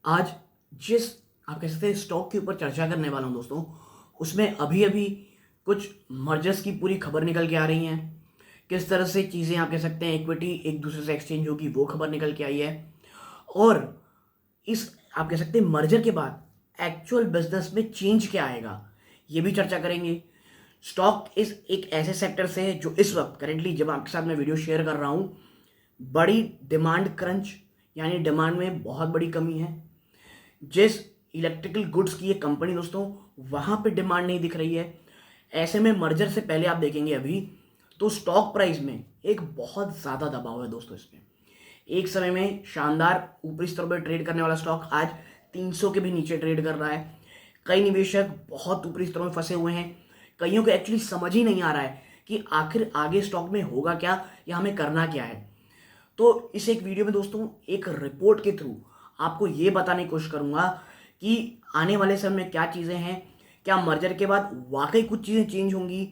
आज जिस आप कह सकते हैं स्टॉक के ऊपर चर्चा करने वाला हूँ दोस्तों, उसमें अभी अभी कुछ मर्जर्स की पूरी खबर निकल के आ रही हैं। किस तरह से चीज़ें आप कह सकते हैं इक्विटी एक दूसरे से एक्सचेंज होगी, वो खबर निकल के आई है। और इस आप कह सकते हैं मर्जर के बाद एक्चुअल बिजनेस में चेंज क्या आएगा, ये भी चर्चा करेंगे। स्टॉक इस एक ऐसे सेक्टर से है जो इस वक्त करेंटली जब आपके साथ मैं वीडियो शेयर कर रहा हूँ, बड़ी डिमांड क्रंच यानी डिमांड में बहुत बड़ी कमी है। जिस इलेक्ट्रिकल गुड्स की ये कंपनी दोस्तों, वहां पे डिमांड नहीं दिख रही है। ऐसे में मर्जर से पहले आप देखेंगे अभी तो स्टॉक प्राइस में एक बहुत ज़्यादा दबाव है दोस्तों। इसमें एक समय में शानदार ऊपरी स्तर पर ट्रेड करने वाला स्टॉक आज 300 के भी नीचे ट्रेड कर रहा है। कई निवेशक बहुत ऊपरी स्तरों में फंसे हुए हैं। कईयों को एक्चुअली समझ ही नहीं आ रहा है कि आखिर आगे स्टॉक में होगा क्या या हमें करना क्या है। तो इस एक वीडियो में दोस्तों एक रिपोर्ट के थ्रू आपको ये बताने की कोशिश करूंगा कि आने वाले समय में क्या चीज़ें हैं, क्या मर्जर के बाद वाकई कुछ चीज़ें चेंज होंगी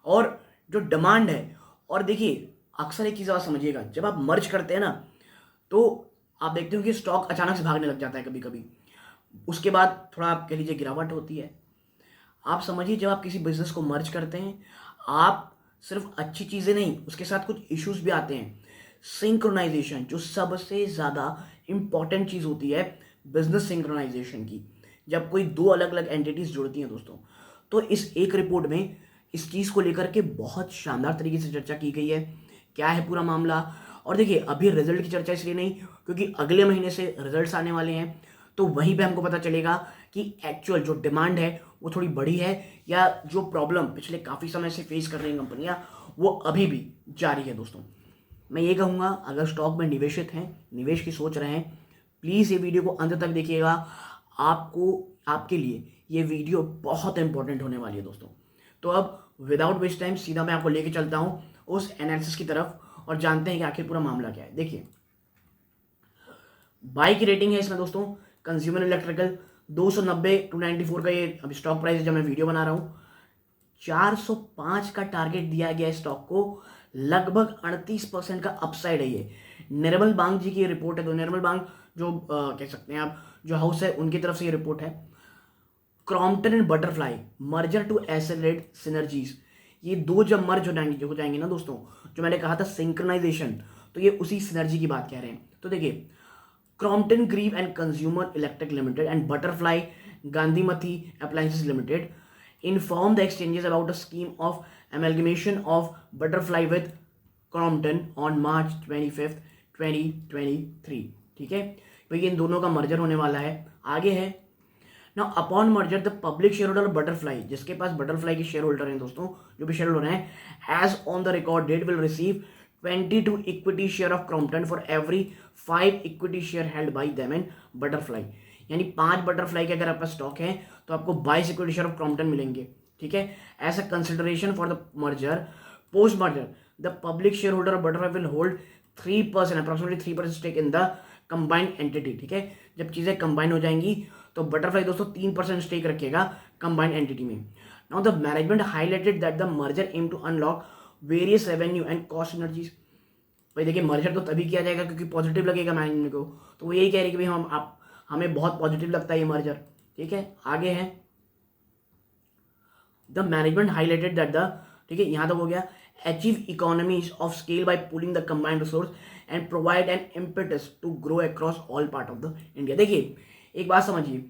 और जो डिमांड है। और देखिए, अक्सर एक चीज़ आप समझिएगा, जब आप मर्ज करते हैं ना तो आप देखते हो कि स्टॉक अचानक से भागने लग जाता है कभी कभी। उसके बाद थोड़ा आप कह लीजिए गिरावट होती है। आप समझिए, जब आप किसी बिजनेस को मर्ज करते हैं, आप सिर्फ अच्छी चीज़ें नहीं, उसके साथ कुछ इश्यूज भी आते हैं। सिंक्रोनाइजेशन जो सबसे ज़्यादा इंपॉर्टेंट चीज़ होती है बिजनेस सिंक्रोनाइजेशन की, जब कोई दो अलग अलग एंटिटीज जुड़ती हैं दोस्तों, तो इस एक रिपोर्ट में इस चीज़ को लेकर के बहुत शानदार तरीके से चर्चा की गई है। क्या है पूरा मामला। और देखिए, अभी रिजल्ट की चर्चा इसलिए नहीं क्योंकि अगले महीने से रिजल्ट्स आने वाले हैं, तो वहीं पे हमको पता चलेगा कि एक्चुअल जो डिमांड है वो थोड़ी बड़ी है या जो प्रॉब्लम पिछले काफ़ी समय से फेस कर रही हैं कंपनियां वो अभी भी जारी है दोस्तों। मैं ये कहूँगा, अगर स्टॉक में निवेशित हैं, निवेश की सोच रहे हैं, प्लीज़ ये वीडियो को अंत तक देखिएगा। आपको आपके लिए ये वीडियो बहुत इंपॉर्टेंट होने वाली है दोस्तों। तो अब विदाउट वेस्ट टाइम सीधा मैं आपको लेके चलता हूँ उस एनालिसिस की तरफ और जानते हैं कि आखिर पूरा मामला क्या है। देखिए, बाई की रेटिंग है इसमें दोस्तों कंज्यूमर इलेक्ट्रिकल 290 294 का ये अभी स्टॉक प्राइस है जब मैं वीडियो बना रहा हूँ। 405 का टारगेट दिया गया है स्टॉक को, लगभग 38% का अपसाइड है ये। निर्मल बांग जी की रिपोर्ट है। तो निर्मल बांग जो कह सकते हैं आप जो हाउस है, उनकी तरफ से ये रिपोर्ट है। Crompton and Butterfly merger to accelerate synergies, ये दो जब मर्ज हो जाएंगे ना दोस्तों, जो मैंने कहा था सिंक्रोनाइजेशन, तो ये उसी सिनर्जी की बात कह रहे हैं। तो देखिए, Crompton Greaves and consumer electric limited and Butterfly Gandhimathi appliances limited inform the exchanges about a scheme of amalgamation of Butterfly with Crompton on March 25th 2023। ठीक है भाई, इन दोनों का मर्जर होने वाला है। आगे है ना, upon merger the public share holder Butterfly, जिसके पास बटरफ्लाई के शेयर होल्डर हैं दोस्तों, जो भी शेयर होल्डर हैं, as on the record date will receive 22 equity share of Crompton for every 5 equity share held by them in Butterfly. यानी 5 butterfly के अगर आपका स्टॉक है तो आपको 22 इक्विटी शेयर ऑफ क्रॉम्पटन मिलेंगे। ठीक है, as a consideration for the merger, post merger the public share holder of Butterfly will hold 3% approximately 3% stake in the combined entity. ठीक है, जब चीज़ें कंबाइन हो जाएंगी तो बटरफ्लाई दोस्तों 3% स्टेक रखेगा कंबाइंड एंटिटी में। Now the management highlighted that the merger aim to unlock various revenue and cost synergies. भाई देखिए, मर्जर तो तभी किया जाएगा क्योंकि पॉजिटिव लगेगा मैनेजमेंट को, तो वो यही कह रहे हैं कि भाई हम आप हमें बहुत पॉजिटिव लगता है ये मर्जर। ठीक है, आगे है the management highlighted that the, ठीक है यहां तक हो गया, achieve economies of scale by pooling the combined resource and provide an impetus to grow across all part of the India. देखिए, एक बात समझिए,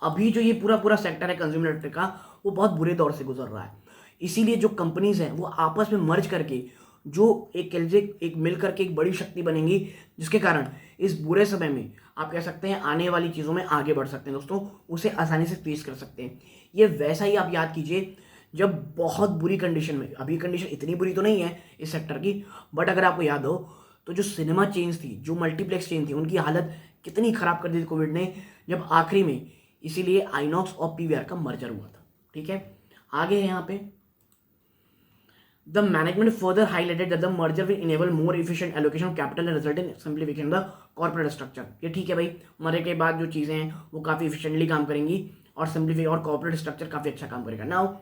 अभी जो ये पूरा पूरा सेक्टर है कंज्यूमर इलेक्ट्रिक का, वो बहुत बुरे दौर से गुजर रहा है। इसीलिए जो कंपनीज हैं वो आपस में मर्ज करके जो एक कह लीजिए एक मिल करके एक बड़ी शक्ति बनेंगी, जिसके कारण इस बुरे समय में आप कह सकते हैं आने वाली चीज़ों में आगे बढ़ सकते हैं दोस्तों, उसे आसानी से फेस कर सकते हैं। ये वैसा ही आप याद कीजिए जब बहुत बुरी कंडीशन में, अभी कंडीशन इतनी बुरी तो नहीं है इस सेक्टर की, बट अगर आपको याद हो तो जो सिनेमा चेन्स थी, जो मल्टीप्लेक्स चेन थी, उनकी हालत कितनी खराब कर दी थी कोविड ने, जब आखिरी में इसीलिए आइनॉक्स और पीवीआर का मर्जर हुआ था। ठीक है, आगे है यहाँ पे the management further highlighted that the merger will enable more efficient allocation of capital and result in simplification the corporate structure. ये ठीक है भाई, मरे के बाद जो चीज़ें हैं वो काफ़ी एफिशिएंटली काम करेंगी और सिंप्लीफाई और कॉर्पोरेट स्ट्रक्चर काफ़ी अच्छा काम करेगा। Now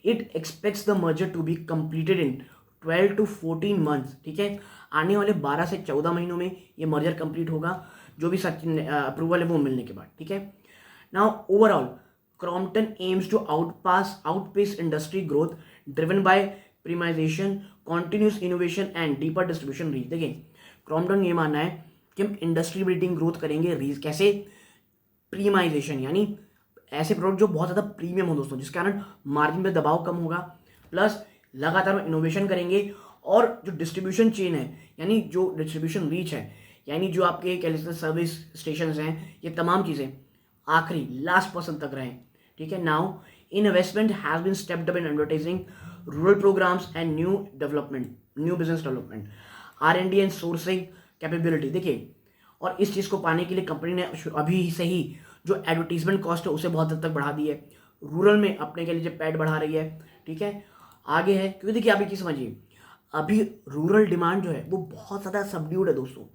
it expects the merger to be completed in 12 to 14 months. ठीक है, आने वाले 12 से 14 महीनों में ये मर्जर कंप्लीट होगा, जो भी सच अप्रूवल है वो मिलने के बाद, ठीक है। Now overall Crompton aims to outpace industry growth driven by premiumisation, continuous innovation and deeper distribution reach. देखिए क्रॉम्पटन ये मानना है कि हम इंडस्ट्री बिल्डिंग ग्रोथ करेंगे, रीच कैसे, प्रीमाइजेशन यानी ऐसे प्रोडक्ट जो बहुत ज़्यादा प्रीमियम हो दोस्तों, जिसके कारण मार्जिन पे दबाव कम होगा, प्लस लगातार हम इनोवेशन करेंगे, और जो डिस्ट्रीब्यूशन चेन है यानी जो डिस्ट्रीब्यूशन रीच है यानी जो आपके कह लीजिए सर्विस स्टेशन हैं, ये तमाम चीज़ें आखिरी लास्ट पर्सन तक रहें, ठीक है। Now investment has been stepped up in advertising, rural programmes and new business development, R&D and sourcing capability. देखिए और इस चीज़ को पाने के लिए कंपनी ने अभी से ही जो एडवर्टीजमेंट कॉस्ट है उसे बहुत हद तक बढ़ा दी है, रूरल में अपने के लिए पैड बढ़ा रही है, ठीक है। आगे है क्योंकि देखिए आप ये चीज़ समझिए, अभी रूरल डिमांड जो है वो बहुत ज़्यादा सबड्यूड है दोस्तों।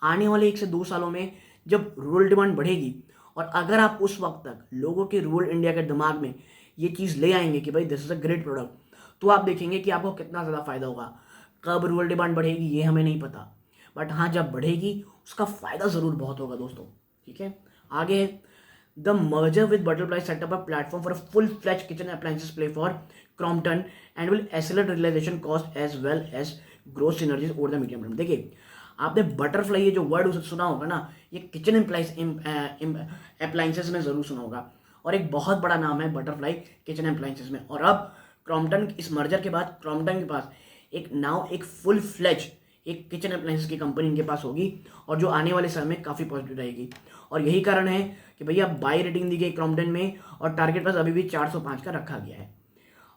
आने वाले 1 से 2 सालों में जब रूरल डिमांड बढ़ेगी, और अगर आप उस वक्त तक लोगों के रूरल इंडिया के दिमाग में ये चीज़ ले आएंगे कि भाई this is a great product, तो आप देखेंगे कि आपको कितना ज़्यादा फायदा होगा। कब रूरल डिमांड बढ़ेगी ये हमें नहीं पता, बट हाँ जब बढ़ेगी उसका फ़ायदा ज़रूर बहुत होगा दोस्तों, ठीक है। आगे है the merger with Butterfly setup a platform for a full fledge kitchen appliances play for Crompton and will accelerate realisation cost as well as growth synergies over the medium term. देखिए आपने बटरफ्लाई ये जो word सुना होगा ना, ये kitchen appliances में ज़रूर सुना होगा, और एक बहुत बड़ा नाम है बटरफ्लाई किचन अप्लायंसेस में। और अब क्रॉम्पटन इस मर्जर के बाद क्रॉम्पटन के पास एक फुल फ्लेज एक किचन अप्लायंसेस की कंपनी इनके पास होगी, और जो आने वाले समय में काफ़ी पॉजिटिव रहेगी। और यही कारण है कि भैया बाई रेटिंग दी गई क्रॉम्पटन में, और टारगेट प्राइस अभी भी 405 का रखा गया है।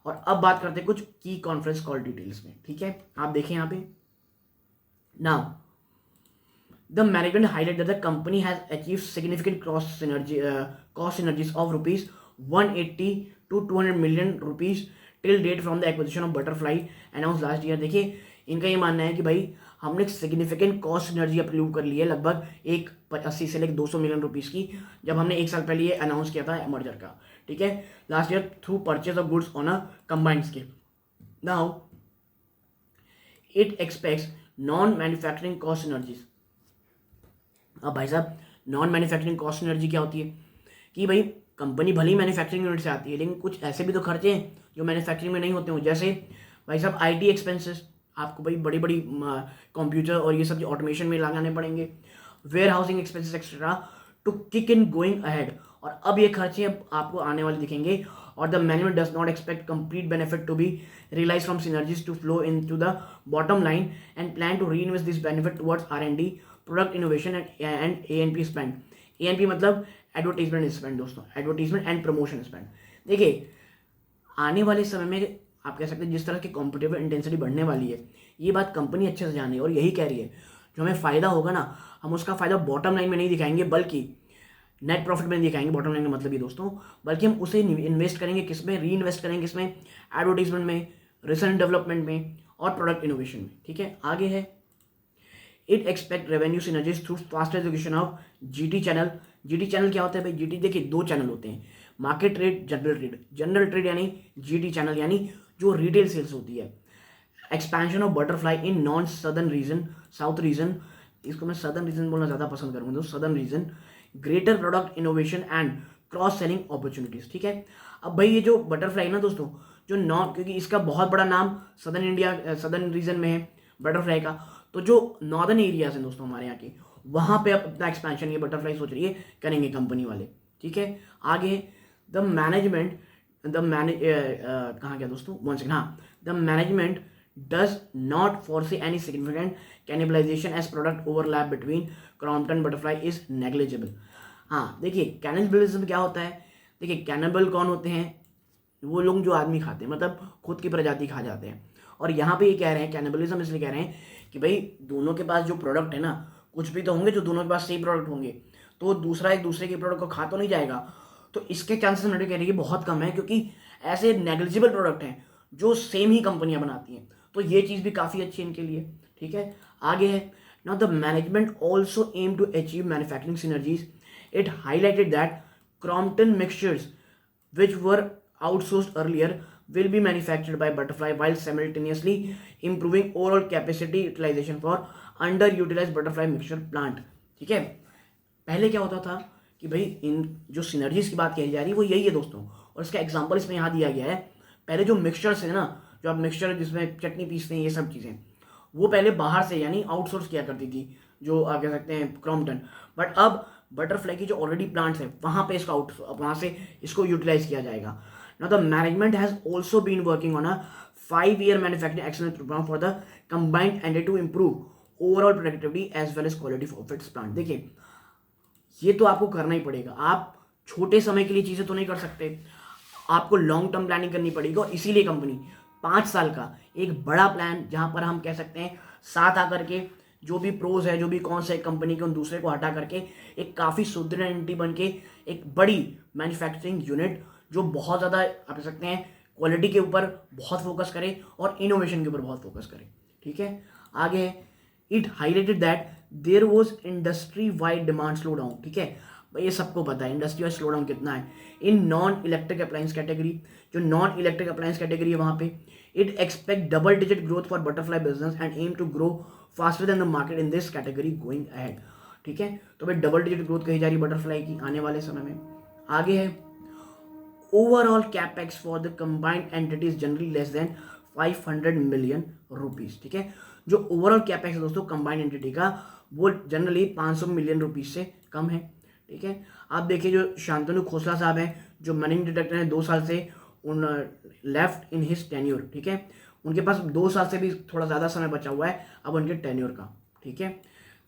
और अब बात करते हैं कुछ की कॉन्फ्रेंस कॉल डिटेल्स में, ठीक है। आप देखें यहाँ पे now the management highlight that the company has achieve significant cost synergies of rupees 180 to 200 million rupees till date from the acquisition of Butterfly announce last year. देखिए इनका ये मानना है कि भाई हमने एक सिग्निफिकेंट कॉस्ट सिनर्जी अप्रूव कर ली है, लगभग 180 से लेकर 200 मिलियन रुपीस की, जब हमने 1 साल पहले ये अनाउंस किया था मर्जर का, ठीक है, last year through purchase of goods on a combined scale. Now it aspects non manufacturing cost synergies. अब भाई साहब नॉन मैन्युफैक्चरिंग कॉस्ट सिनर्जी क्या होती है कि भाई कंपनी भले ही मैन्युफैक्चरिंग यूनिट से आती है, लेकिन कुछ ऐसे भी तो खर्चे हैं जो मैन्युफैक्चरिंग में नहीं होते हो, जैसे भाई साहब IT एक्सपेंसेस, आपको भाई बड़ी बड़ी कंप्यूटर और ये सब जो ऑटोमेशन में लगाने पड़ेंगे, warehousing expenses etcetera to kick in going ahead. और अब ये खर्चे अब आपको आने वाले दिखेंगे, और the management does not expect complete benefit to be realise from synergies to flow in to the bottom line and plan to reinvest this benefit towards R&D, product innovation and A&P spend. A&P मतलब advertisement spend दोस्तों, advertisement and promotion spend. देखिए आने वाले समय में आप कह सकते हैं जिस तरह की कॉम्पिटिटिव इंटेंसिटी बढ़ने वाली है, ये बात कंपनी अच्छे से जानी है, और यही कह रही है जो हमें फ़ायदा होगा ना, हम उसका फ़ायदा बॉटम लाइन में नहीं दिखाएंगे बल्कि नेट प्रॉफिट में दिखाएंगे। बॉटम लाइन का मतलब ये दोस्तों, बल्कि हम उसे इन्वेस्ट करेंगे किस में, री इन्वेस्ट करेंगे किस में, एडवर्टीजमेंट में, रिसर्च डेवलपमेंट में, और प्रोडक्ट इनोवेशन में, ठीक है। आगे है it expect revenue synergies through fast education of GT channel. GT channel क्या होता है भाई, GT देखिए 2 चैनल होते हैं, market trade, general trade. General trade यानी GT चैनल यानी जो रिटेल सेल्स होती है। Expansion of butterfly in non southern reason, south region, इसको मैं सदर्न रीजन बोलना ज़्यादा पसंद करूँगा दोस्तों, southern reason, greater product innovation and cross selling opportunities, ठीक है। अब भाई ये जो बटरफ्लाई ना दोस्तों, जो नॉन, क्योंकि इसका बहुत बड़ा नाम सदर्न इंडिया सदर्न रीजन में है बटरफ्लाई का, तो जो नॉर्दर्न एरियाज हैं दोस्तों हमारे यहाँ के, वहाँ पे अब अपना एक्सपेंशन ये बटरफ्लाई सोच रही है करेंगे कंपनी वाले, ठीक है। आगे द मैनेजमेंट कहाँ गया दोस्तों, वन सेकंड, हाँ, the management does not foresee any significant cannibalisation as product overlap between Crompton Butterfly is negligible. हाँ देखिए कैनिबलिज्म क्या होता है, देखिए कैनिबल कौन होते हैं, वो लोग जो आदमी खाते हैं, मतलब खुद की प्रजाति खा जाते हैं। और यहाँ पे ये कह रहे हैं कैनिबलिज्म इसलिए कह रहे हैं कि भाई दोनों के पास जो प्रोडक्ट है ना, कुछ भी तो होंगे जो दोनों के पास सेम प्रोडक्ट होंगे, तो दूसरा एक दूसरे के प्रोडक्ट को खा तो नहीं जाएगा, तो इसके चांसेस मेरे कहने की बहुत कम है, क्योंकि ऐसे नेग्लिजिबल प्रोडक्ट हैं जो सेम ही कंपनियां बनाती हैं, तो ये चीज़ भी काफ़ी अच्छी है इनके लिए, ठीक है। आगे है now the management also aim to achieve manufacturing synergies. It highlighted that Crompton mixtures which were outsourced earlier will be manufactured by Butterfly while simultaneously improving overall capacity utilization for underutilized Butterfly mixture plant, ठीक है। पहले क्या होता था कि भाई इन जो synergies की बात कही जा रही है वो यही है दोस्तों, और इसका एग्जाम्पल इसमें यहाँ दिया गया है। पहले जो मिक्सचर्स है ना, जो आप मिक्सचर जिसमें चटनी पीसते हैं, ये सब चीज़ें वो पहले बाहर से यानी आउटसोर्स किया करती थी, जो आप कह सकते हैं क्रॉम्पटन। बट अब बटरफ्लाई की जो ऑलरेडी प्लांट्स है वहाँ पे इसका वहाँ से इसको यूटिलाइज किया जाएगा। Now the management has also been working on a 5-year manufacturing excellence programme for the combined entity to improve overall productivity as well as quality of its plant. देखिए, ये तो आपको करना ही पड़ेगा। आप छोटे समय के लिए चीज़ें तो नहीं कर सकते, आपको लॉन्ग टर्म प्लानिंग करनी पड़ेगी। और इसीलिए कंपनी 5 साल का एक बड़ा प्लान, जहां पर हम कह सकते हैं साथ आकर के जो भी प्रोज है, जो भी कौन से कंपनी के, उन दूसरे को हटा करके एक काफ़ी सुदृढ़ एंटिटी बन के एक बड़ी मैन्युफैक्चरिंग यूनिट जो बहुत ज़्यादा आप कह सकते हैं क्वालिटी के ऊपर बहुत फोकस करे और इनोवेशन के ऊपर बहुत फोकस करे। ठीक है, आगे it highlighted that there was industry wide demand slow down. ठीक है भाई, ये सबको पता है इंडस्ट्री वाइड स्लो डाउन कितना है in non electric appliance category. जो नॉन इलेक्ट्रिक अप्लायंस कैटेगरी है वहाँ पे it expect double digit growth for Butterfly business and aim to grow faster than the market in this category going ahead. ठीक है, तो भाई डबल डिजिट ग्रोथ कही जा रही है बटरफ्लाई की आने वाले समय में। आगे है overall capex for the combined entities generally less than 500 million rupees. ठीक है, जो ओवरऑल कैपेक्स है दोस्तों कंबाइंड एंटिटी का वो जनरली 500 मिलियन रुपीज से कम है। ठीक है, आप देखिए जो शांतनु खोसला साहब हैं, जो मैनेजिंग डायरेक्टर हैं 2 साल से, उन लेफ्ट इन हिज टेन्योर। ठीक है, उनके पास 2 साल से भी थोड़ा ज़्यादा समय बचा हुआ है अब उनके टेन्योर का। ठीक है,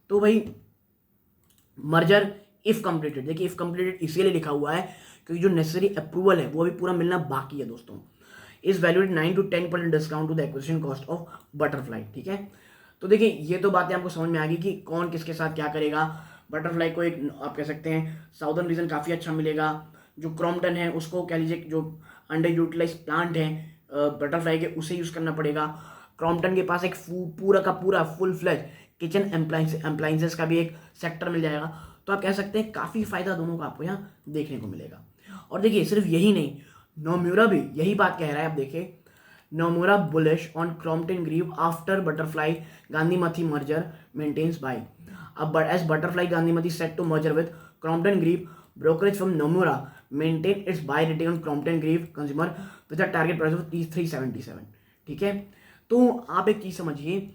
तो भाई मर्जर इफ कंप्लीटेड, देखिए इफ कंप्लीटेड इसीलिए लिखा हुआ है क्योंकि जो नेसेसरी अप्रूवल है वो अभी पूरा मिलना बाकी है दोस्तों। Is valued 9 to 10% discount to the acquisition cost of Butterfly. ठीक है, तो देखिए ये तो बातें आपको समझ में आ गई कि कौन किसके साथ क्या करेगा। बटरफ्लाई को एक आप कह सकते हैं साउदर्न रीजन काफ़ी अच्छा मिलेगा। जो क्रॉम्पटन है उसको कह लीजिए जो अंडर यूटिलाइज प्लांट है बटरफ्लाई के, उसे यूज़ करना पड़ेगा। क्रॉम्पटन के पास एक पूरा का पूरा फुल फ्लेज किचन एम्प्लाइंसेस का भी एक सेक्टर मिल जाएगा। तो आप कह सकते हैं काफ़ी फायदा दोनों का आपको यहाँ देखने को मिलेगा। और देखिए सिर्फ यही नहीं, नोम्यूरा भी यही बात कह रहा है। आप देखिए Nomura bullish on Crompton Greaves after Butterfly Gandhimathi merger maintains buy. But as Butterfly Gandhimathi set to merger with Crompton Greaves, brokerage firm Nomura maintained its buy rating on Crompton Greaves consumer with a target price of 377. ठीक है, तो आप एक चीज़ समझिए,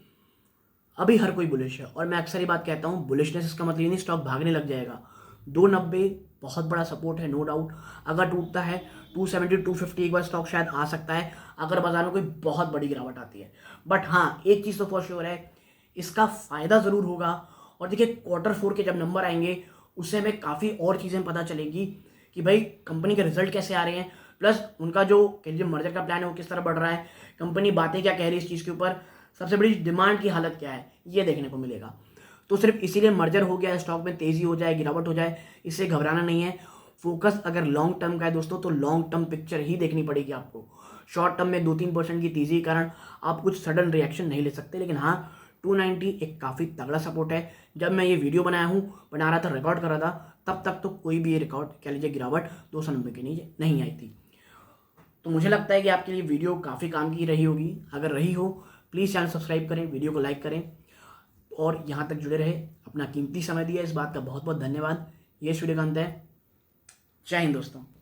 अभी हर कोई bullish है और मैं अक्सर ये बात कहता हूँ बुलिशनेस इसका मतलब ये नहीं स्टॉक भागने लग जाएगा। 290 बहुत बड़ा सपोर्ट है नो डाउट। अगर टूटता है 270 250 एक बार स्टॉक शायद आ सकता है अगर बाजार में कोई बहुत बड़ी गिरावट आती है। बट हाँ एक चीज़ तो फॉर श्योर है, इसका फ़ायदा ज़रूर होगा। और देखिए Q4 के जब नंबर आएंगे उससे हमें काफ़ी और चीज़ें पता चलेंगी कि भाई कंपनी के रिजल्ट कैसे आ रहे हैं, प्लस उनका जो कह लीजिए मर्जर का प्लान है वो किस तरह बढ़ रहा है, कंपनी बातें क्या कह रही है इस चीज़ के ऊपर, सबसे बड़ी डिमांड की हालत क्या है, ये देखने को मिलेगा। तो सिर्फ इसीलिए मर्जर हो गया स्टॉक में तेज़ी हो जाए गिरावट हो जाए इससे घबराना नहीं है। फोकस अगर लॉन्ग टर्म का है दोस्तों तो लॉन्ग टर्म पिक्चर ही देखनी पड़ेगी आपको। शॉर्ट टर्म में 2-3% की तेज़ी के कारण आप कुछ सडन रिएक्शन नहीं ले सकते। लेकिन हाँ 290 एक काफ़ी तगड़ा सपोर्ट है। जब मैं ये वीडियो बना रहा था रिकॉर्ड कर रहा था तब तक तो कोई भी ये रिकॉर्ड कह लीजिए गिरावट 290 के नीचे नहीं आई थी। तो मुझे लगता है कि आपके लिए वीडियो काफ़ी काम की रही होगी। अगर रही हो प्लीज़ चैनल सब्सक्राइब करें, वीडियो को लाइक करें और यहाँ तक जुड़े रहे। अपना कीमती समय दिया इस बात का बहुत बहुत धन्यवाद। ये सूर्यकांत है। जय हिंद दोस्तों।